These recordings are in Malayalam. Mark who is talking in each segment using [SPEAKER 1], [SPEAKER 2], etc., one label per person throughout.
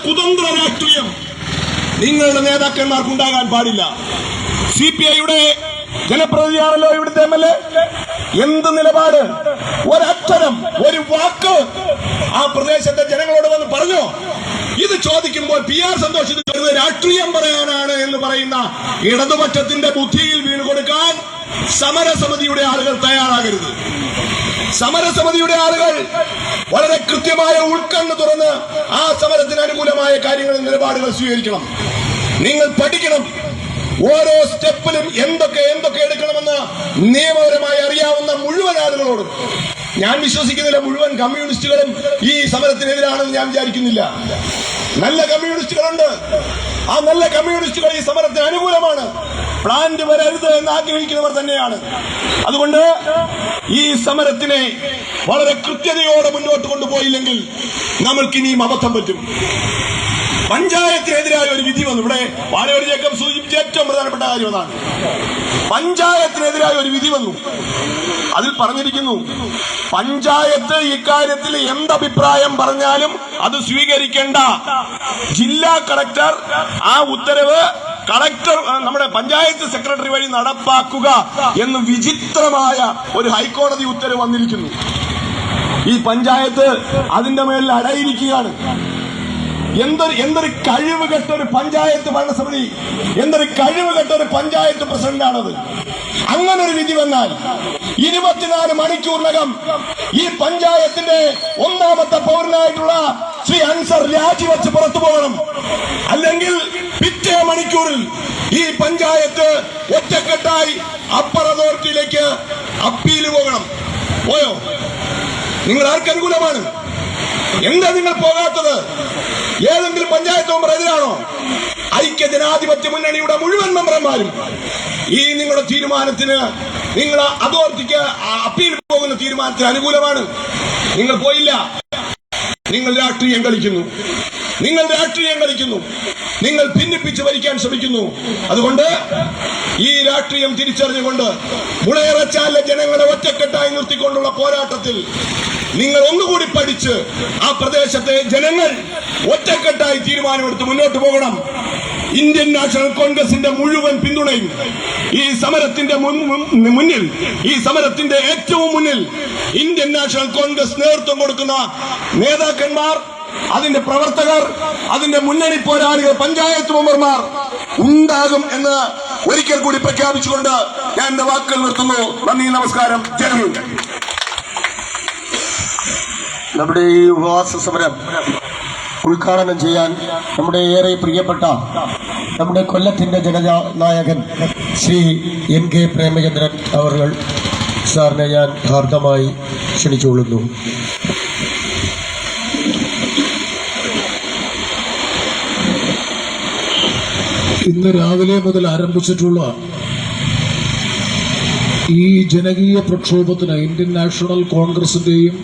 [SPEAKER 1] കുതന്ത്ര രാഷ്ട്രീയം നിങ്ങളുടെ നേതാക്കന്മാർക്കുണ്ടാകാൻ പാടില്ല. CPIയുടെ ജനപ്രതിനിധിയാണല്ലോ ഇവിടുത്തെ MLA. എന്ത് നിലപാട്, ഒരക്ഷരം, ഒരു വാക്ക് ആ പ്രദേശത്തെ ജനങ്ങളോട് വന്ന് പറഞ്ഞോ? ഇത് ചോദിക്കുമ്പോൾ PR സന്തോഷ് ഇത് രാഷ്ട്രീയം പറയാനാണ് എന്ന് പറയുന്ന ഇടതുപക്ഷത്തിന്റെ ബുദ്ധിയിൽ വീണുകൊടുക്കാൻ സമരസമിതിയുടെ ആളുകൾ തയ്യാറാകരുത്. സമരസമിതിയുടെ ആളുകൾ വളരെ കൃത്യമായ ഉൾക്കണ്ണ് തുറന്ന് ആ സമരത്തിന് അനുകൂലമായ കാര്യങ്ങളിൽ നിലപാടുകൾ സ്വീകരിക്കണം. നിങ്ങൾ പഠിക്കണം. ഓരോ സ്റ്റെപ്പിലും എന്തൊക്കെ എടുക്കണമെന്ന് നിയമപരമായി അറിയാവുന്ന മുഴുവൻ ആളുകളോടും. ഞാൻ വിശ്വസിക്കുന്നില്ല മുഴുവൻ കമ്മ്യൂണിസ്റ്റുകളും ഈ സമരത്തിനെതിരാണെന്ന് ഞാൻ വിചാരിക്കുന്നില്ല. നല്ല കമ്മ്യൂണിസ്റ്റുകളുണ്ട്. ആ നല്ല കമ്മ്യൂണിസ്റ്റുകൾ ഈ സമരത്തിന് അനുകൂലമാണ്. പ്ലാന്റ് വരരുത് എന്ന് ആഗ്രഹിക്കുന്നവർ തന്നെയാണ്. അതുകൊണ്ട് ഈ സമരത്തിനെ വളരെ കൃത്യതയോടെ മുന്നോട്ട് കൊണ്ടുപോയില്ലെങ്കിൽ നമ്മൾക്കിനിയും അബദ്ധം പറ്റും. പഞ്ചായത്തിനെതിരായ ഒരു വിധി വന്നു. ഇവിടെ വാഴയോട് ജേക്കബ് സൂചിപ്പിച്ച ഏറ്റവും പ്രധാനപ്പെട്ട കാര്യം അതാണ്. പഞ്ചായത്തിനെതിരായ ഒരു വിധി വന്നു. അതിൽ പറഞ്ഞിരിക്കുന്നു, പഞ്ചായത്ത് ഇക്കാര്യത്തിൽ എന്തഭിപ്രായം പറഞ്ഞാലും അത് സ്വീകരിക്കേണ്ട. ജില്ലാ കളക്ടർ ആ ഉത്തരവ് നമ്മുടെ പഞ്ചായത്ത് സെക്രട്ടറി വഴി നടപ്പാക്കുക എന്ന് വിചിത്രമായ ഒരു ഹൈക്കോടതി ഉത്തരവ് വന്നിരിക്കുന്നു. ഈ പഞ്ചായത്ത് അതിന്റെ മേളിൽ അടയിരിക്കുകയാണ്. എന്തൊരു കഴിവ് കെട്ടൊരു പഞ്ചായത്ത് ഭരണസമിതി, എന്തൊരു കഴിവ് കെട്ടൊരു പഞ്ചായത്ത് പ്രസിഡന്റാണത്. അങ്ങനെ ഒരു വിധി വന്നാൽ 24 മണിക്കൂറിനകം ഈ പഞ്ചായത്തിന്റെ ഒന്നാമത്തെ പൗരനായിട്ടുള്ള ശ്രീ അൻസർ രാജിവെച്ച് പുറത്തു പോകണം. അല്ലെങ്കിൽ പിറ്റേ മണിക്കൂറിൽ ഈ പഞ്ചായത്ത് ഒറ്റക്കെട്ടായി അപ്പർ അതോറിറ്റിയിലേക്ക് അപ്പീല് പോകണം. പോയോ? നിങ്ങൾ ആർക്കനുകൂലമാണ്? എന്താ നിങ്ങൾ പോകാത്തത്? ഏതെങ്കിലും പഞ്ചായത്ത് മെമ്പർ എതിരാണോ? ഐക്യ ജനാധിപത്യ മുന്നണിയുടെ മുഴുവൻ മെമ്പർമാരും ഈ നിങ്ങളുടെ തീരുമാനത്തിന്, നിങ്ങൾ അതോറിറ്റിക്ക് അപ്പീൽ പോകുന്ന തീരുമാനത്തിന് അനുകൂലമാണ്. നിങ്ങൾ പോയില്ല. നിങ്ങൾ രാഷ്ട്രീയം കളിക്കുന്നു. നിങ്ങൾ ഭിന്നിപ്പിച്ച് ഭരിക്കാൻ ശ്രമിക്കുന്നു. അതുകൊണ്ട് ഈ രാഷ്ട്രീയം തിരിച്ചറിഞ്ഞുകൊണ്ട് മുളയറച്ചാലിലെ ജനങ്ങളെ ഒറ്റക്കെട്ടായി നിർത്തിക്കൊണ്ടുള്ള പോരാട്ടത്തിൽ നിങ്ങൾ ഒന്നുകൂടി പഠിച്ച് ആ പ്രദേശത്തെ ജനങ്ങൾ ഒറ്റക്കെട്ടായി തീരുമാനമെടുത്ത് മുന്നോട്ട് പോകണം. ഇന്ത്യൻ നാഷണൽ കോൺഗ്രസിന്റെ മുഴുവൻ പിന്തുണയും ഈ സമരത്തിന്റെ മുന്നിൽ, ഈ സമരത്തിന്റെ ഏറ്റവും മുന്നിൽ ഇന്ത്യൻ നാഷണൽ കോൺഗ്രസ് നേതൃത്വം കൊടുക്കുന്ന നേതാക്കന്മാർ, അതിന്റെ പ്രവർത്തകർ, അതിന്റെ മുന്നണി പോരാളികൾ, പഞ്ചായത്ത് മെമ്പർമാർ ഉണ്ടാകും എന്ന് ഒരിക്കൽ കൂടി പ്രഖ്യാപിച്ചുകൊണ്ട് ഞാൻ എന്റെ വാക്കുകൾ നിർത്തുന്നു. നന്ദി, നമസ്കാരം, ജയ് ഹിന്ദ്.
[SPEAKER 2] നമ്മുടെ ഈ ഉപവാസ സമരം ഉദ്ഘാടനം ചെയ്യാൻ നമ്മുടെ ഏറെ പ്രിയപ്പെട്ട നമ്മുടെ കൊല്ലത്തിന്റെ ജനനായകൻ ശ്രീ NK പ്രേമചന്ദ്രൻ അവർ സാറിനെ ഞാൻ ഹാർദമായി ക്ഷണിച്ചുകൊള്ളുന്നു.
[SPEAKER 3] ഇന്ന് രാവിലെ മുതൽ ആരംഭിച്ചിട്ടുള്ള ഈ ജനകീയ പ്രക്ഷോഭത്തിന് ഇന്ത്യൻ നാഷണൽ കോൺഗ്രസിന്റെയും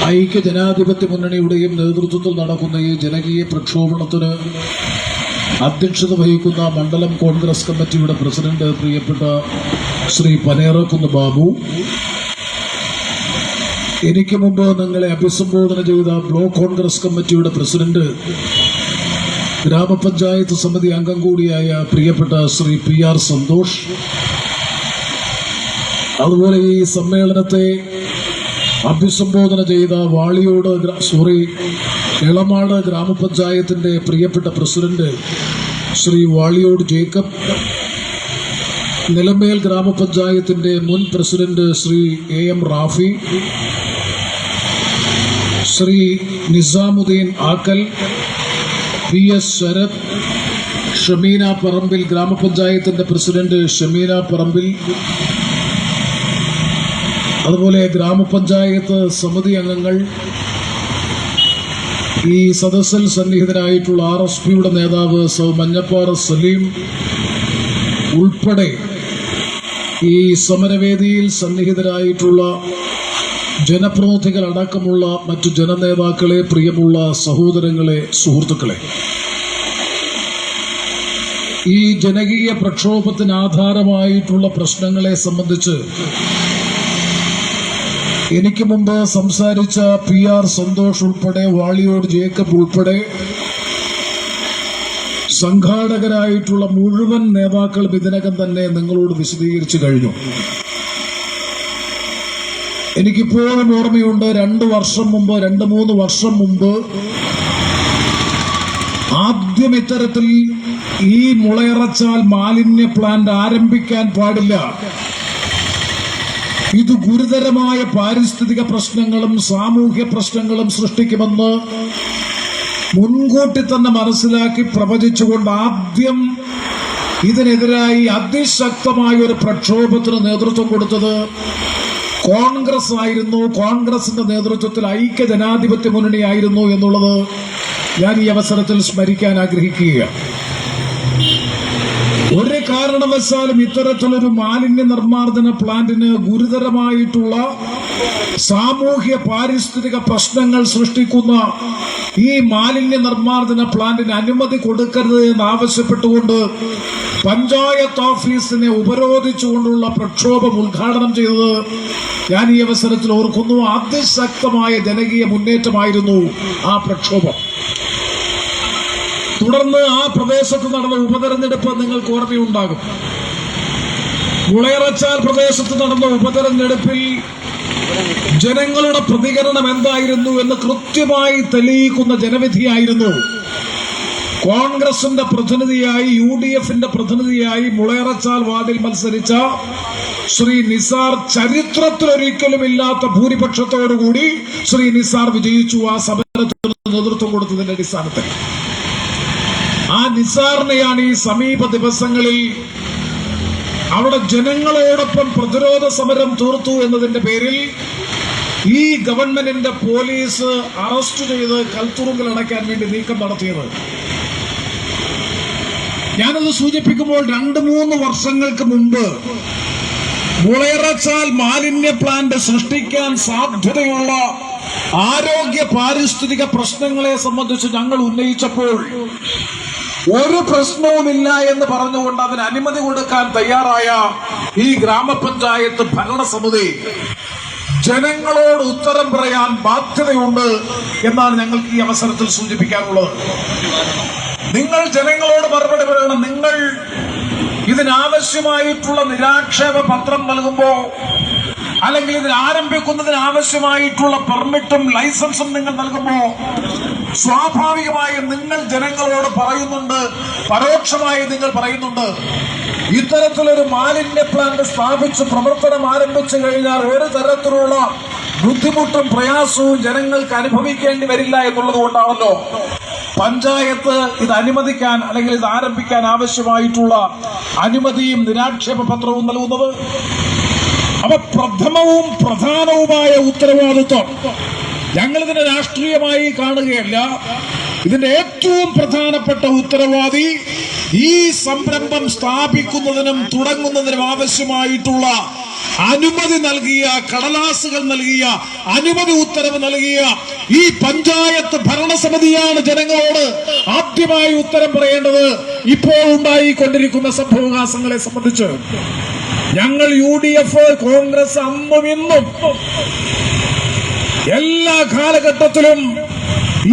[SPEAKER 3] ഐക്യ ജനാധിപത്യ മുന്നണിയുടെയും നേതൃത്വത്തിൽ നടക്കുന്ന ഈ ജനകീയ പ്രക്ഷോഭത്തിന് അധ്യക്ഷത വഹിക്കുന്ന മണ്ഡലം കോൺഗ്രസ് കമ്മിറ്റിയുടെ പ്രസിഡന്റ് പ്രിയപ്പെട്ട ശ്രീ പനേറക്കുന്ന് ബാബു, എനിക്ക് മുമ്പ് നിങ്ങളെ അഭിസംബോധന ചെയ്ത ബ്ലോക്ക് കോൺഗ്രസ് കമ്മിറ്റിയുടെ പ്രസിഡന്റ്, ഗ്രാമപഞ്ചായത്ത് സമിതി അംഗം കൂടിയായ പ്രിയപ്പെട്ട ശ്രീ PR സന്തോഷ്, അതുപോലെ ഈ സമ്മേളനത്തെ അഭിസംബോധന ചെയ്ത എളമാട് ഗ്രാമപഞ്ചായത്തിന്റെ പ്രിയപ്പെട്ട പ്രസിഡന്റ് ശ്രീ വാളിയോട് ജേക്കബ്, നിലമേൽ ഗ്രാമപഞ്ചായത്തിന്റെ മുൻ president Shri AM Rafi, Shri Nizamuddin Akkal, PS Sarath, Shameena Parambil ഗ്രാമപഞ്ചായത്തിന്റെ പ്രസിഡന്റ് ഷമീന പറമ്പിൽ, അതുപോലെ ഗ്രാമപഞ്ചായത്ത് സമിതി അംഗങ്ങൾ, ഈ സദസ്സിൽ സന്നിഹിതരായിട്ടുള്ള RSPയുടെ നേതാവ് സൗ മഞ്ഞപ്പാറ സലീം ഉൾപ്പെടെ ഈ സമരവേദിയിൽ സന്നിഹിതരായിട്ടുള്ള ജനപ്രതിനിധികൾ അടക്കമുള്ള മറ്റു ജനനേതാക്കളെ, പ്രിയമുള്ള സഹോദരങ്ങളെ, സുഹൃത്തുക്കളെ, ഈ ജനകീയ പ്രക്ഷോഭത്തിന് ആധാരമായിട്ടുള്ള പ്രശ്നങ്ങളെ സംബന്ധിച്ച് എനിക്ക് മുമ്പ് സംസാരിച്ച PR സന്തോഷ് ഉൾപ്പെടെ വാളിയോട് ജേക്കബ് ഉൾപ്പെടെ സംഘാടകരായിട്ടുള്ള മുഴുവൻ നേതാക്കളും ഇതിനകം തന്നെ നിങ്ങളോട് വിശദീകരിച്ചു കഴിഞ്ഞു. എനിക്കിപ്പോഴും ഓർമ്മയുണ്ട്, 2 3 വർഷം മുമ്പ് ആദ്യം ഇത്തരത്തിൽ ഈ മുളയറച്ചാൽ മാലിന്യ പ്ലാന്റ് ആരംഭിക്കാൻ പാടില്ല, ഇത് ഗുരുതരമായ പാരിസ്ഥിതിക പ്രശ്നങ്ങളും സാമൂഹ്യ പ്രശ്നങ്ങളും സൃഷ്ടിക്കുമെന്ന് മുൻകൂട്ടി തന്നെ മനസ്സിലാക്കി പ്രവചിച്ചുകൊണ്ട് ആദ്യം ഇതിനെതിരായി അതിശക്തമായ ഒരു പ്രക്ഷോഭത്തിന് നേതൃത്വം കൊടുത്തത് കോൺഗ്രസ് ആയിരുന്നു. കോൺഗ്രസിന്റെ നേതൃത്വത്തിൽ ഐക്യ ജനാധിപത്യ മുന്നണി ആയിരുന്നു എന്നുള്ളത് ഞാൻ ഈ അവസരത്തിൽ സ്മരിക്കാൻ ആഗ്രഹിക്കുകയാണ്. ഒരു കാരണവശാലും ഇത്തരത്തിലൊരു മാലിന്യ നിർമ്മാർജ്ജന പ്ലാന്റിന് ഗുരുതരമായിട്ടുള്ള സാമൂഹ്യ പാരിസ്ഥിതിക പ്രശ്നങ്ങൾ സൃഷ്ടിക്കുന്ന ഈ മാലിന്യ നിർമ്മാർജ്ജന പ്ലാന്റിന് അനുമതി കൊടുക്കരുത് എന്നാവശ്യപ്പെട്ടുകൊണ്ട് പഞ്ചായത്ത് ഓഫീസിനെ ഉപരോധിച്ചുകൊണ്ടുള്ള പ്രക്ഷോഭം ഉദ്ഘാടനം ചെയ്തത് ഞാൻ ഈ അവസരത്തിൽ ഓർക്കുന്നു. അതിശക്തമായ ജനകീയ മുന്നേറ്റമായിരുന്നു ആ പ്രക്ഷോഭം. തുടർന്ന് ആ പ്രദേശത്ത് നടന്ന ഉപതെരഞ്ഞെടുപ്പ് നിങ്ങൾക്ക് ഓർമ്മയുണ്ടാകും. മുളയറച്ചാൽ പ്രദേശത്ത് നടന്ന ഉപതെരഞ്ഞെടുപ്പിൽ ജനങ്ങളുടെ പ്രതികരണം എന്തായിരുന്നു എന്ന് കൃത്യമായി തെളിയിക്കുന്ന ജനവിധിയായിരുന്നു. കോൺഗ്രസിന്റെ പ്രതിനിധിയായി UDFന്റെ പ്രതിനിധിയായി മുളയറച്ചാൽ വാർഡിൽ മത്സരിച്ച ശ്രീ നിസാർ ചരിത്രത്തിലൊരിക്കലും ഇല്ലാത്ത ഭൂരിപക്ഷത്തോടുകൂടി ശ്രീ നിസാർ വിജയിച്ചു. ആ സമരത്തിന് നേതൃത്വം കൊടുത്തതിന്റെ അടിസ്ഥാനത്തിൽ ആ നിസാറിനെയാണ് ഈ സമീപ ദിവസങ്ങളിൽ അവിടെ ജനങ്ങളോടൊപ്പം പ്രതിരോധ സമരം തീർത്തു എന്നതിന്റെ പേരിൽ ഈ ഗവൺമെന്റിന്റെ പോലീസ് അറസ്റ്റ് ചെയ്ത് കൽത്തുറുങ്കിൽ അടയ്ക്കാൻ വേണ്ടി നീക്കം നടത്തിയത്. ഞാനത് സൂചിപ്പിക്കുമ്പോൾ 2-3 വർഷങ്ങൾക്ക് മുമ്പ് മുളയറച്ചാൽ മാലിന്യ പ്ലാന്റ് സൃഷ്ടിക്കാൻ സാധ്യതയുള്ള ആരോഗ്യ പാരിസ്ഥിതിക പ്രശ്നങ്ങളെ സംബന്ധിച്ച് ഞങ്ങൾ ഉന്നയിച്ചപ്പോൾ ഒരു പ്രശ്നവുമില്ല എന്ന് പറഞ്ഞുകൊണ്ട് അതിന് അനുമതി കൊടുക്കാൻ തയ്യാറായ ഈ ഗ്രാമപഞ്ചായത്ത് ഭരണസമിതി ജനങ്ങളോട് ഉത്തരം പറയാൻ ബാധ്യതയുണ്ട് എന്നാണ് ഞങ്ങൾക്ക് ഈ അവസരത്തിൽ സൂചിപ്പിക്കാനുള്ളത്. നിങ്ങൾ ജനങ്ങളോട് മറുപടി പറയണം. നിങ്ങൾ ഇതിനാവശ്യമായിട്ടുള്ള നിരാക്ഷേപ പത്രം നൽകുമ്പോ അല്ലെങ്കിൽ ഇതിൽ ആരംഭിക്കുന്നതിന് ആവശ്യമായിട്ടുള്ള പെർമിറ്റും ലൈസൻസും നിങ്ങൾ നൽകുമ്പോ സ്വാഭാവികമായും നിങ്ങൾ ജനങ്ങളോട് പറയുന്നുണ്ട്, പരോക്ഷമായി നിങ്ങൾ പറയുന്നുണ്ട്, ഇത്തരത്തിലൊരു മാലിന്യ പ്ലാന്റ് സ്ഥാപിച്ച് പ്രവർത്തനം ആരംഭിച്ചു കഴിഞ്ഞാൽ ഒരു തരത്തിലുള്ള ബുദ്ധിമുട്ടും പ്രയാസവും ജനങ്ങൾക്ക് അനുഭവിക്കേണ്ടി വരില്ല എന്നുള്ളത് കൊണ്ടാണല്ലോ പഞ്ചായത്ത് ഇത് അനുവദിക്കാൻ അല്ലെങ്കിൽ ഇത് ആരംഭിക്കാൻ ആവശ്യമായിട്ടുള്ള അനുമതിയും നിരാക്ഷേപ പത്രവും നൽകുന്നത്. അപ്പൊ പ്രഥമവും പ്രധാനവുമായ ഉത്തരവാദിത്വം ഞങ്ങളിതിനെ രാഷ്ട്രീയമായി കാണുകയല്ല. ഇതിന്റെ ഏറ്റവും പ്രധാനപ്പെട്ട ഉത്തരവാദി ഈ സംരംഭം സ്ഥാപിക്കുന്നതിനും തുടങ്ങുന്നതിനും ആവശ്യമായിട്ടുള്ള അനുമതി നൽകിയ, കടലാസുകൾ നൽകിയ, അനുമതി ഉത്തരവ് നൽകിയ ഈ പഞ്ചായത്ത് ഭരണസമിതിയാണ് ജനങ്ങളോട് ആദ്യമായി ഉത്തരം പറയേണ്ടത്. ഇപ്പോൾ ഉണ്ടായിക്കൊണ്ടിരിക്കുന്ന സംഭവവികാസങ്ങളെ സംബന്ധിച്ച് ഞങ്ങൾ UDF, കോൺഗ്രസ് അന്നും ഇന്നും എല്ലാ കാലഘട്ടത്തിലും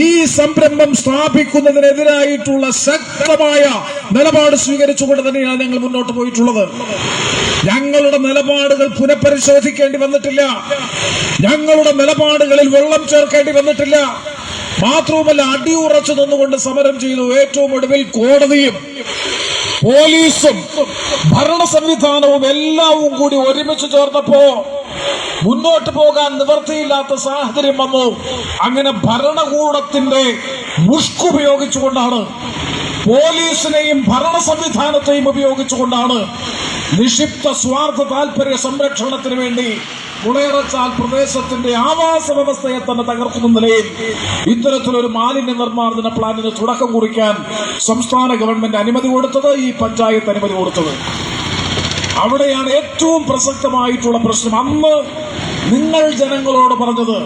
[SPEAKER 3] ഈ സംരംഭം സ്ഥാപിക്കുന്നതിനെതിരായിട്ടുള്ള ശക്തമായ നിലപാട് സ്വീകരിച്ചുകൊണ്ട് തന്നെയാണ് ഞങ്ങൾ മുന്നോട്ട് പോയിട്ടുള്ളത്. ഞങ്ങളുടെ നിലപാടുകൾ പുനഃപരിശോധിക്കേണ്ടി വന്നിട്ടില്ല. ഞങ്ങളുടെ നിലപാടുകളിൽ വെള്ളം ചേർക്കേണ്ടി വന്നിട്ടില്ല. മാത്രവുമല്ല, അടിയുറച്ചു നിന്നുകൊണ്ട് സമരം ചെയ്തു. ഏറ്റവും ഒടുവിൽ കോടതിയും പോലീസും ഭരണ സംവിധാനവും എല്ലാവും കൂടി ഒരുമിച്ച് ചേർന്നപ്പോ മുന്നോട്ട് പോകാൻ നിവൃത്തിയില്ലാത്ത സാഹചര്യം വന്നു. അങ്ങനെ ഭരണകൂടത്തിന്റെ മുഷ്കുപയോഗിച്ചുകൊണ്ടാണ്, പോലീസിനെയും ഭരണ സംവിധാനത്തെയും ഉപയോഗിച്ചുകൊണ്ടാണ് നിക്ഷിപ്ത സ്വാർത്ഥ താൽപര്യ സംരക്ഷണത്തിന് വേണ്ടി മുളയറച്ചാൽ പ്രദേശത്തിന്റെ ആവാസ വ്യവസ്ഥയെ തന്നെ തകർക്കുന്ന നിലയിൽ ഇത്തരത്തിലൊരു മാലിന്യ നിർമ്മാർജ്ജന പ്ലാനിന് തുടക്കം കുറിക്കാൻ സംസ്ഥാന ഗവൺമെന്റ് അനുമതി കൊടുത്തത്, ഈ പഞ്ചായത്ത് അനുമതി കൊടുത്തത്. അവിടെയാണ് ഏറ്റവും പ്രസക്തമായിട്ടുള്ള പ്രശ്നം. അന്ന് നിങ്ങൾ ജനങ്ങളോട് പറഞ്ഞത്,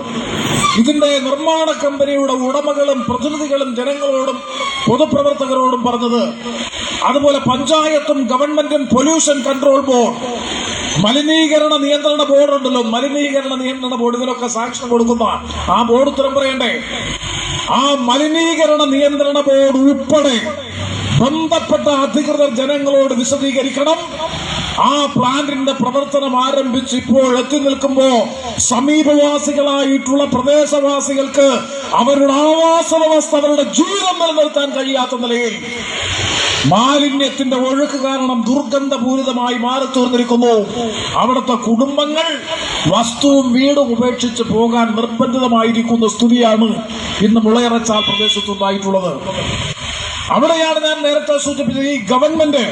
[SPEAKER 3] ഇതിന്റെ നിർമ്മാണ കമ്പനിയുടെ ഉടമകളും പ്രതിനിധികളും ജനങ്ങളോടും പൊതുപ്രവർത്തകരോടും പറഞ്ഞത്, അതുപോലെ പഞ്ചായത്തും ഗവൺമെന്റും പൊല്യൂഷൻ കൺട്രോൾ ബോർഡ് മലിനീകരണ നിയന്ത്രണ ബോർഡ് ഉണ്ടല്ലോ, മലിനീകരണ നിയന്ത്രണ ബോർഡ് ഇതിനൊക്കെ സാക്ഷ്യം കൊടുക്കുന്ന ആ ബോർഡ് ഉത്തരം പറയണ്ടേ? ആ മലിനീകരണ നിയന്ത്രണ ബോർഡ് ഉൾപ്പെടെ ബന്ധപ്പെട്ട അധികൃതർ ജനങ്ങളോട് വിശദീകരിക്കണം. ആ പ്ലാന്റിന്റെ പ്രവർത്തനം ആരംഭിച്ച് ഇപ്പോൾ എത്തി നിൽക്കുമ്പോ സമീപവാസികളായിട്ടുള്ള പ്രദേശവാസികൾക്ക് അവരുടെ ആവാസ വ്യവസ്ഥ, അവരുടെ ജീവിതം നിലനിർത്താൻ കഴിയാത്ത നിലയിൽ മാലിന്യത്തിന്റെ ഒഴുക്ക് കാരണം ദുർഗന്ധപൂരിതമായി മാറി തീർന്നിരിക്കുന്നു. അവിടുത്തെ കുടുംബങ്ങൾ വസ്തുവും വീടും ഉപേക്ഷിച്ച് പോകാൻ നിർബന്ധിതമായിരിക്കുന്ന സ്ഥിതിയാണ് ഇന്ന് മുളയറച്ചാൽ പ്രദേശത്തുണ്ടായിട്ടുള്ളത്. അവിടെയാണ് ഞാൻ നേരത്തെ സൂചിപ്പിച്ചത്, ഈ ഗവൺമെന്റ്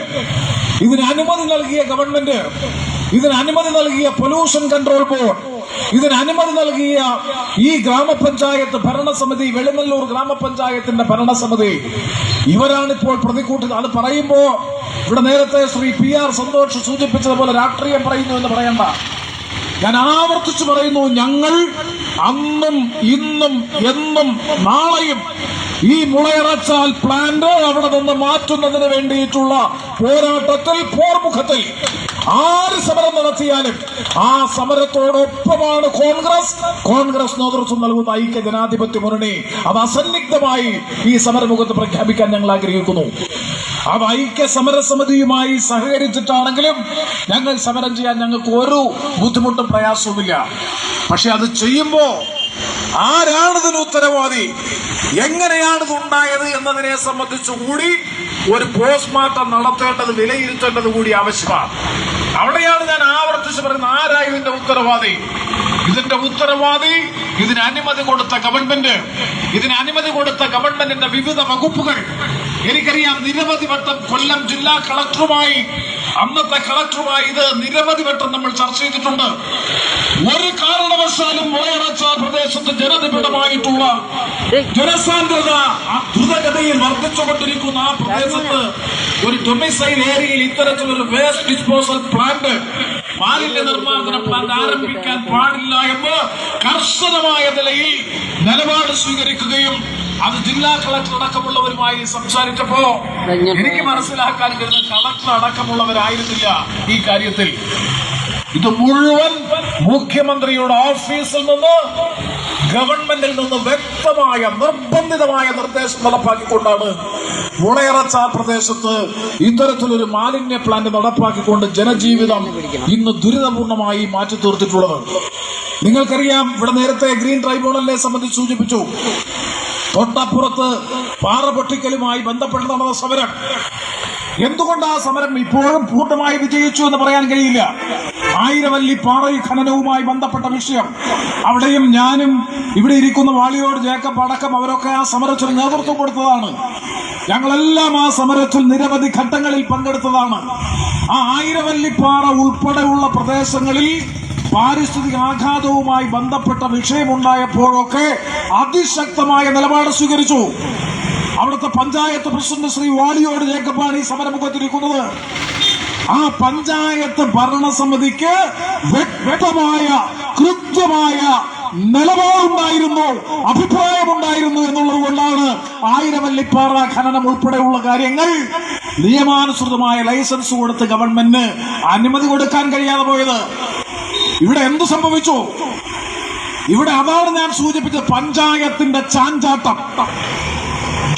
[SPEAKER 3] ഇതിന് അനുമതി നൽകിയ ഗവൺമെന്റ്, ഇതിന് അനുമതി നൽകിയ പൊല്യൂഷൻ കൺട്രോൾ ബോർഡ്, ഇതിന് അനുമതി നൽകിയ ഈ ഗ്രാമപഞ്ചായത്ത് ഭരണസമിതി, വെളിമല്ലൂർ ഗ്രാമപഞ്ചായത്തിന്റെ ഭരണസമിതി, ഇവരാണിപ്പോൾ പ്രതികൂട്ടി. അത് പറയുമ്പോ ഇവിടെ നേരത്തെ ശ്രീ PR സന്തോഷ് സൂചിപ്പിച്ചതുപോലെ രാഷ്ട്രീയം പറയുന്നു എന്ന് പറയണ്ട. ഞാൻ ആവർത്തിച്ചു പറയുന്നു, ഞങ്ങൾ അന്നും ഇന്നും എന്നും നാളെയും ഈ മുളയറച്ചാൽ പ്ലാന്റ് അവിടെ നിന്ന് മാറ്റുന്നതിന് വേണ്ടിയിട്ടുള്ള പോരാട്ടത്തിൽ, പോർമുഖത്തിൽ ആര് സമരം നടത്തിയാലും ആ സമരത്തോടൊപ്പമാണ് കോൺഗ്രസ് നേതൃത്വം നൽകുന്ന ഐക്യ ജനാധിപത്യ മുന്നണി. അത് അസന്നിഗ്ധമായി ഈ സമരമുഖത്ത് പ്രഖ്യാപിക്കാൻ ഞങ്ങൾ ആഗ്രഹിക്കുന്നു. അത് ഐക്യ സമരസമിതിയുമായി സഹകരിച്ചിട്ടാണെങ്കിലും ഞങ്ങൾ സമരം ചെയ്യാൻ ഞങ്ങൾക്ക് ഒരു ബുദ്ധിമുട്ടും പ്രയാസവുമില്ല. പക്ഷെ അത് ചെയ്യുമ്പോ ആരാണിതിന് ഉത്തരവാദി, എങ്ങനെയാണിത് ഉണ്ടായത് എന്നതിനെ സംബന്ധിച്ചു കൂടി ഒരു പോസ്റ്റ്മോർട്ടം നടത്തേണ്ടത്, വിലയിരുത്തേണ്ടത് കൂടി ആവശ്യമാണ്. അവിടെയാണ് ഞാൻ ആവർത്തിച്ച് പറയുന്നത്, ആരാ ഇതിന്റെ ഉത്തരവാദി? ഇതിന്റെ ഉത്തരവാദി ഇതിന് അനുമതി കൊടുത്ത ഗവൺമെന്റ്, ഇതിന് അനുമതി കൊടുത്ത ഗവൺമെന്റിന്റെ വിവിധ വകുപ്പുകൾ. എനിക്കറിയാം, നിരവധി വട്ടം കൊല്ലം ജില്ലാ കളക്ടറുമായി, അന്നത്തെ കളക്ടറുമായി ഇത് നിരവധി വട്ടം നമ്മൾ ചർച്ച ചെയ്തിട്ടുണ്ട്. ഒരു കാരണവശാലും മുളയറച്ചാൽ പ്രദേശത്ത് ജനനിബിഡമായിട്ടുള്ള ജനസാന്ദ്രത ദ്രുതഗതിയിൽ വർദ്ധിച്ചുകൊണ്ടിരിക്കുന്ന ആ പ്രദേശത്ത് ഒരു ഡൊമിസൈൽ ഏരിയയിൽ ഇത്തരത്തിലൊരു വേസ്റ്റ് ഡിസ്പോസൽ പ്ലാന്റ്, മാലിന്യ നിർമ്മാർജ്ജന പ്ലാന്റ് ആരംഭിക്കാൻ പാടില്ല എന്ന് കർശനമായ നിലയിൽ നിലപാട് സ്വീകരിക്കുകയും അത് ജില്ലാ കളക്ടർ അടക്കമുള്ളവരുമായി സംസാരിച്ചപ്പോ എനിക്ക് മനസ്സിലാക്കാൻ കഴിയുന്ന കളക്ടർ അടക്കമുള്ളവരായിരുന്നില്ല ഈ കാര്യത്തിൽ. ഇത് മുഴുവൻ മുഖ്യമന്ത്രിയുടെ ഓഫീസിൽ നിന്ന്, ഗവൺമെന്റിൽ നിന്ന് വ്യക്തമായ നിർബന്ധിതമായ നിർദ്ദേശം നടപ്പാക്കിക്കൊണ്ടാണ് മുളയറച്ചാൽ പ്രദേശത്ത് ഇത്തരത്തിലൊരു മാലിന്യ പ്ലാന്റ് നടപ്പാക്കിക്കൊണ്ട് ജനജീവിതം ഇന്ന് ദുരിതപൂർണമായി മാറ്റി തീർത്തിട്ടുള്ളത്. നിങ്ങൾക്കറിയാം, ഇവിടെ നേരത്തെ ഗ്രീൻ ട്രൈബ്യൂണലിനെ സംബന്ധിച്ച് സൂചിപ്പിച്ചു. തൊട്ടപ്പുറത്ത് പാറ പൊട്ടിക്കലുമായി ബന്ധപ്പെട്ട് നടന്ന സമരം, എന്തുകൊണ്ട് ആ സമരം ഇപ്പോഴും പൂർണ്ണമായി വിജയിച്ചു എന്ന് പറയാൻ കഴിയില്ല. ആയിരവല്ലി പാറ ഖനനവുമായി ബന്ധപ്പെട്ട വിഷയം, അവിടെയും ഞാനും ഇവിടെ ഇരിക്കുന്ന വാളിയോട് ജേക്കബ് അടക്കം അവരൊക്കെ ആ സമരത്തിൽ നേതൃത്വം കൊടുത്തതാണ്. ഞങ്ങളെല്ലാം ആ സമരത്തിൽ നിരവധി ഘട്ടങ്ങളിൽ പങ്കെടുത്തതാണ്. ആ ആയിരവല്ലിപ്പാറ ഉൾപ്പെടെയുള്ള പ്രദേശങ്ങളിൽ പാരിസ്ഥിതിക ആഘാതവുമായി ബന്ധപ്പെട്ട വിഷയമുണ്ടായപ്പോഴൊക്കെ അതിശക്തമായ നിലപാട് സ്വീകരിച്ചു. അവിടുത്തെ പഞ്ചായത്ത് പ്രസിഡന്റ് ശ്രീ വാളിയോട് ജേക്കബാണ് ഈ സമരമുഖത്തിരിക്കുന്നത്. ആ പഞ്ചായത്ത് ഭരണസമിതിക്ക് വ്യക്തമായ കൃത്യമായ നിലപാടുണ്ടായിരുന്നു, അഭിപ്രായമുണ്ടായിരുന്നു എന്നുള്ളത് കൊണ്ടാണ് ആയിരവല്ലിപ്പാറ ഖനനം ഉൾപ്പെടെയുള്ള കാര്യങ്ങൾ നിയമാനുസൃതമായ ലൈസൻസ് കൊടുത്ത് ഗവൺമെന്റിന് അനുമതി കൊടുക്കാൻ കഴിയാതെ പോയത്. ഇവിടെ എന്തു സംഭവിച്ചു? ഇവിടെ അതാണ് ഞാൻ സൂചിപ്പിച്ചത്, പഞ്ചായത്തിന്റെ ചാഞ്ചാട്ടം.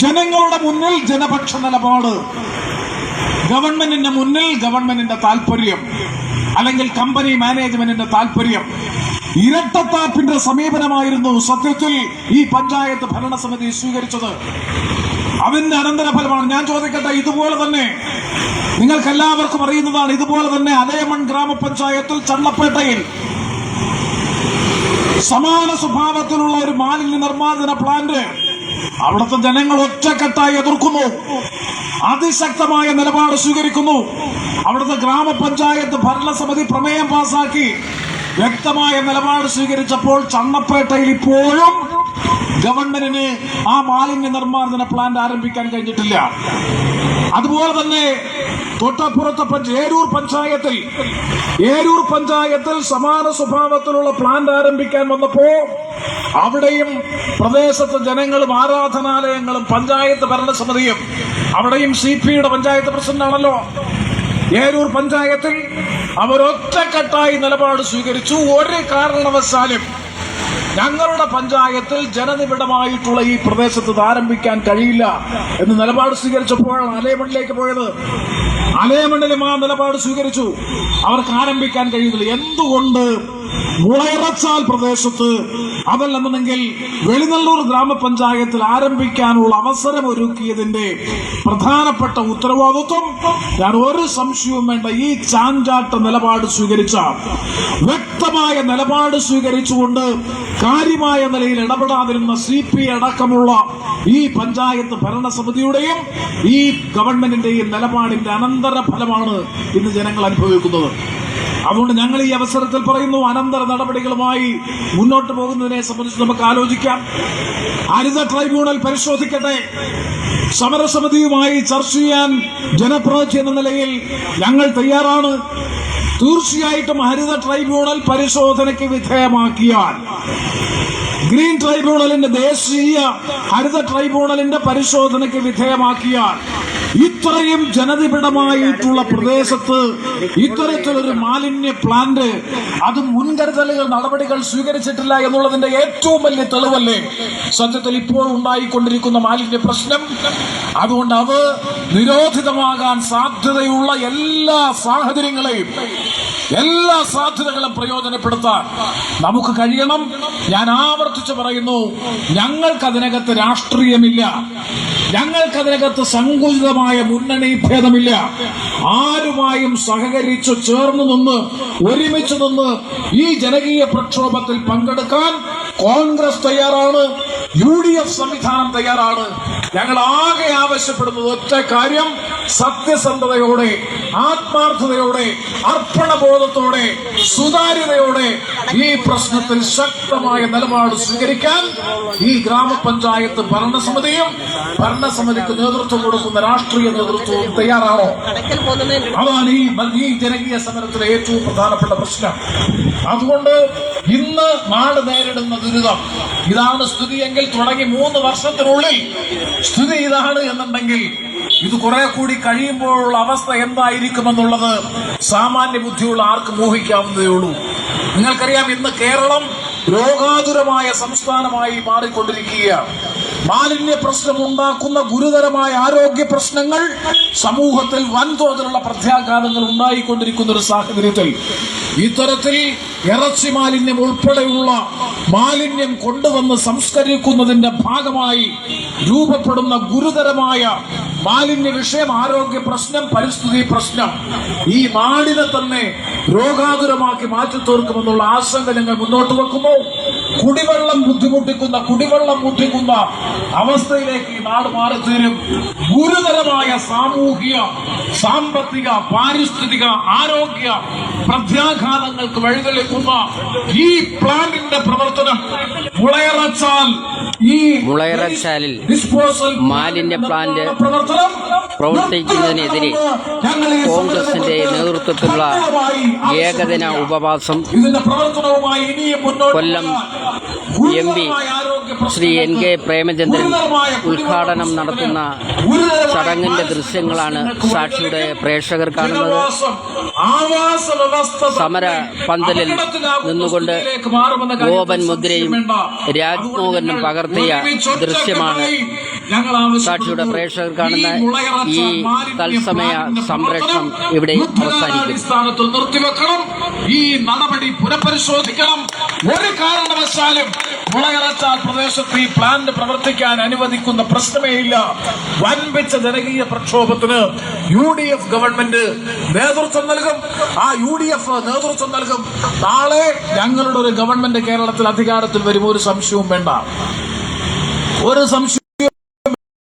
[SPEAKER 3] ജനങ്ങളുടെ മുന്നിൽ ജനപക്ഷ നിലപാട്, ഗവൺമെന്റിന്റെ മുന്നിൽ ഗവൺമെന്റിന്റെ താല്പര്യം, അല്ലെങ്കിൽ കമ്പനി മാനേജ്മെന്റിന്റെ താല്പര്യം. ഇരട്ടത്താപ്പിന്റെ സമീപനമായിരുന്നു സത്യത്തിൽ ഈ പഞ്ചായത്ത് ഭരണസമിതി സ്വീകരിച്ചത്. അതിന്റെ അനന്തരഫലമാണ്. ഞാൻ ചോദിക്കട്ടെ, ഇതുപോലെ തന്നെ നിങ്ങൾക്കെല്ലാവർക്കും അറിയുന്നതാണ്, ഇതുപോലെ തന്നെ അലയമൺ ഗ്രാമപഞ്ചായത്തിൽ ചണ്ണപ്പേട്ടയിൽ സമാന സ്വഭാവത്തിലുള്ള ഒരു മാലിന്യ നിർമ്മാർജ്ജന പ്ലാന്റ് അവിടുത്തെ ജനങ്ങൾ ഒറ്റക്കെട്ടായി എതിർക്കുന്നു, അതിശക്തമായ നിലപാട് സ്വീകരിക്കുന്നു. അവിടുത്തെ ഗ്രാമപഞ്ചായത്ത് ഭരണസമിതി പ്രമേയം പാസാക്കി വ്യക്തമായ നിലപാട് സ്വീകരിച്ചപ്പോൾ ചണ്ണപ്പേട്ടയിൽ ഇപ്പോഴും ഗവൺമെന്റിന് ആ മാലിന്യ നിർമ്മാർജ്ജന പ്ലാന്റ് ആരംഭിക്കാൻ കഴിഞ്ഞിട്ടില്ല. അതുപോലെ തന്നെ തൊട്ടപ്പുറത്തെ ഏരൂർ പഞ്ചായത്തിൽ സമാന സ്വഭാവത്തിലുള്ള പ്ലാന്റ് ആരംഭിക്കാൻ വന്നപ്പോ അവിടെയും പ്രദേശത്തെ ജനങ്ങളും ആരാധനാലയങ്ങളും പഞ്ചായത്ത് ഭരണസമിതിയും, അവിടെയും CPയുടെ പഞ്ചായത്ത് പ്രസിഡന്റാണല്ലോ, ഏരൂർ പഞ്ചായത്തിൽ അവർ ഒറ്റക്കെട്ടായി നിലപാട് സ്വീകരിച്ചു. ഒരു കാരണവശാലും ഞങ്ങളുടെ പഞ്ചായത്തിൽ ജനനിബിഡമായിട്ടുള്ള ഈ പ്രദേശത്ത് ഇത് ആരംഭിക്കാൻ കഴിയില്ല എന്ന് നിലപാട് സ്വീകരിച്ചപ്പോഴാണ് അലേമണ്ണിലേക്ക് പോയത്. അലേമണ്ണിലും ആ നിലപാട് സ്വീകരിച്ചു. അവർക്ക് ആരംഭിക്കാൻ കഴിയുന്നില്ല. എന്തുകൊണ്ട് മുളയിറച്ചാൽ പ്രദേശത്ത് അതല്ലെന്നുണ്ടെങ്കിൽ വെളിനല്ലൂർ ഗ്രാമപഞ്ചായത്തിൽ ആരംഭിക്കാനുള്ള അവസരം ഒരുക്കിയതിന്റെ പ്രധാനപ്പെട്ട ഉത്തരവാദിത്വം ഞാൻ ഒരു സംശയവും വേണ്ട ഈ ചാഞ്ചാട്ട നിലപാട് സ്വീകരിച്ച വ്യക്തമായ നിലപാട് സ്വീകരിച്ചുകൊണ്ട് കാര്യമായ നിലയിൽ ഇടപെടാതിരുന്ന CPI അടക്കമുള്ള ഈ പഞ്ചായത്ത് ഭരണസമിതിയുടെയും ഈ ഗവൺമെന്റിന്റെയും നിലപാടിന്റെ അനന്തര ഫലമാണ് ഇന്ന് ജനങ്ങൾ അനുഭവിക്കുന്നത്. അതുകൊണ്ട് ഞങ്ങൾ ഈ അവസരത്തിൽ പറയുന്നു, അനന്തര നടപടികളുമായി മുന്നോട്ട് പോകുന്നതിനെ സംബന്ധിച്ച് നമുക്ക് ആലോചിക്കാം. ഹരിത ട്രൈബ്യൂണൽ പരിശോധിക്കട്ടെ. സമരസമിതിയുമായി ചർച്ച ചെയ്യാൻ ജനപ്രതിനിധി എന്ന നിലയിൽ ഞങ്ങൾ തയ്യാറാണ്. തീർച്ചയായിട്ടും ഹരിത ട്രൈബ്യൂണൽ പരിശോധനയ്ക്ക് വിധേയമാക്കിയാൽ, ഗ്രീൻ ട്രൈബ്യൂണലിന്റെ ദേശീയ ഹരിത ട്രൈബ്യൂണലിന്റെ പരിശോധനയ്ക്ക് വിധേയമാക്കിയാൽ ഇത്രയും ജനനിബിഡമായിട്ടുള്ള പ്രദേശത്ത് ഇത്തരത്തിലൊരു മാലിന്യ പ്ലാന്റ്, അത് മുൻകരുതലുകൾ നടപടികൾ സ്വീകരിച്ചിട്ടില്ല എന്നുള്ളതിന്റെ ഏറ്റവും വലിയ തെളിവല്ലേ സത്യത്തിൽ ഇപ്പോൾ ഉണ്ടായിക്കൊണ്ടിരിക്കുന്ന മാലിന്യ പ്രശ്നം. അതുകൊണ്ട് അത് നിരോധിതമാകാൻ സാധ്യതയുള്ള എല്ലാ സാധ്യതകളും പ്രയോജനപ്പെടുത്താൻ നമുക്ക് കഴിയണം. ഞാൻ ആവർത്തിച്ച് പറയുന്നു, ഞങ്ങൾക്കതിനകത്ത് രാഷ്ട്രീയമില്ല, ഞങ്ങൾക്കതിനകത്ത് സങ്കുചിതമായ മുന്നണി ഭേദമില്ല. ആരുമായും സഹകരിച്ചു ചേർന്ന് നിന്ന് ഒരുമിച്ച് നിന്ന് ഈ ജനകീയ പ്രക്ഷോഭത്തിൽ പങ്കെടുക്കാൻ കോൺഗ്രസ് തയ്യാറാണ്, UDF സംവിധാനം തയ്യാറാണ്. ഞങ്ങൾ ആകെ ആവശ്യപ്പെടുന്നത് ഒറ്റ കാര്യം, സത്യസന്ധതയോടെ, ആത്മാർത്ഥതയോടെ, അർപ്പണബോധത്തോടെ, സുതാര്യതയോടെ ഈ പ്രശ്നത്തിൽ ശക്തമായ നിലപാട് സ്വീകരിക്കാൻ ഈ ഗ്രാമപഞ്ചായത്ത് ഭരണസമിതിക്ക് നേതൃത്വം കൊടുക്കുന്ന രാഷ്ട്രീയ നേതൃത്വവും തയ്യാറാണോ? അതാണ് ഈ ജനകീയ സമരത്തിലെ ഏറ്റവും പ്രധാനപ്പെട്ട പ്രശ്നം. അതുകൊണ്ട് ഇന്ന് നാട് നേരിടുന്ന ദുരിതം ഇതാണ് സ്ഥിതിയെങ്കിൽ, തുടങ്ങി 3 വർഷത്തിനുള്ളിൽ സ്ഥിതി ഇതാണ് എന്നുണ്ടെങ്കിൽ ഇത് കുറെ കൂടി കഴിയുമ്പോഴുള്ള അവസ്ഥ എന്തായിരിക്കുമെന്നുള്ളത് സാമാന്യ ബുദ്ധിയുള്ള ആർക്കും ഊഹിക്കാവുന്നതേ ഉള്ളൂ. നിങ്ങൾക്കറിയാം, ഇന്ന് കേരളം രോഗാതുരമായ സംസ്ഥാനമായി മാറിക്കൊണ്ടിരിക്കുകയാണ്. മാലിന്യ പ്രശ്നം ഉണ്ടാക്കുന്ന ഗുരുതരമായ ആരോഗ്യ പ്രശ്നങ്ങൾ സമൂഹത്തിൽ വൻതോതിലുള്ള പ്രത്യാഘാതങ്ങൾ ഉണ്ടായിക്കൊണ്ടിരിക്കുന്ന ഒരു സാഹചര്യത്തിൽ ഇത്തരത്തിൽ ഇറച്ചി മാലിന്യം ഉൾപ്പെടെയുള്ള മാലിന്യം കൊണ്ടുവന്ന് സംസ്കരിക്കുന്നതിന്റെ ഭാഗമായി രൂപപ്പെടുന്ന ഗുരുതരമായ മാലിന്യ വിഷയം, ആരോഗ്യ പ്രശ്നം, പരിസ്ഥിതി പ്രശ്നം ഈ നാടിനെ തന്നെ രോഗാതുരമാക്കി മാറ്റി തീർക്കുമെന്നുള്ള ആശങ്ക ഞങ്ങൾ മുന്നോട്ട് വെക്കുന്നു. കുടിവെള്ളം മുട്ടിക്കുന്ന അവസ്ഥയിലേക്ക് ഈ നാട് മാറിത്തീരും. ഗുരുതരമായ സാമൂഹിക, സാമ്പത്തിക, പാരിസ്ഥിതിക, ആരോഗ്യ പ്രത്യാഘാതങ്ങൾക്ക് വഴിതെളിക്കുന്ന ഈ പ്ലാന്റിന്റെ പ്രവർത്തനം
[SPEAKER 4] മുളയിറച്ചാലിൽ മാലിന്യ പ്ലാന്റ് പ്രവർത്തിക്കുന്നതിനെതിരെ കോൺഗ്രസിന്റെ നേതൃത്വത്തിലുള്ള ഏകദിന ഉപവാസം കൊല്ലം MP ശ്രീ NK പ്രേമചന്ദ്രൻ ഉദ്ഘാടനം നടത്തുന്ന ചടങ്ങിന്റെ ദൃശ്യങ്ങളാണ് സാക്ഷിയുടെ പ്രേക്ഷകർ കാണുന്നത്. സമര പന്തലിൽ നിന്നുകൊണ്ട് ഗോപൻ മുദ്രയും രാജ്മോഹനും പകർത്തിയ ദൃശ്യമാണ് സാക്ഷിയുടെ പ്രേക്ഷകർ കാണുന്ന ഈ തത്സമയ സംപ്രേഷണം ഇവിടെ അവസാനിക്കും.
[SPEAKER 3] നിർത്തിവെക്കണം, ഈ നടപടി പുനഃപരിശോധിക്കണം. ഒരു കാരണവശാലും മുളയിറച്ചാൽ പ്രദേശത്ത് ഈ പ്ലാന്റ് പ്രവർത്തിക്കാൻ അനുവദിക്കുന്ന പ്രശ്നമേ ഇല്ല. വൻപിച്ച ജനകീയ പ്രക്ഷോഭത്തിന് UDF ഗവൺമെന്റ് നേതൃത്വം നൽകും. ആ UDF നേതൃത്വം നൽകും. നാളെ ഞങ്ങളുടെ ഒരു ഗവൺമെന്റ് കേരളത്തിൽ അധികാരത്തിൽ വരും, ഒരു സംശയവും വേണ്ട, ഒരു സംശയം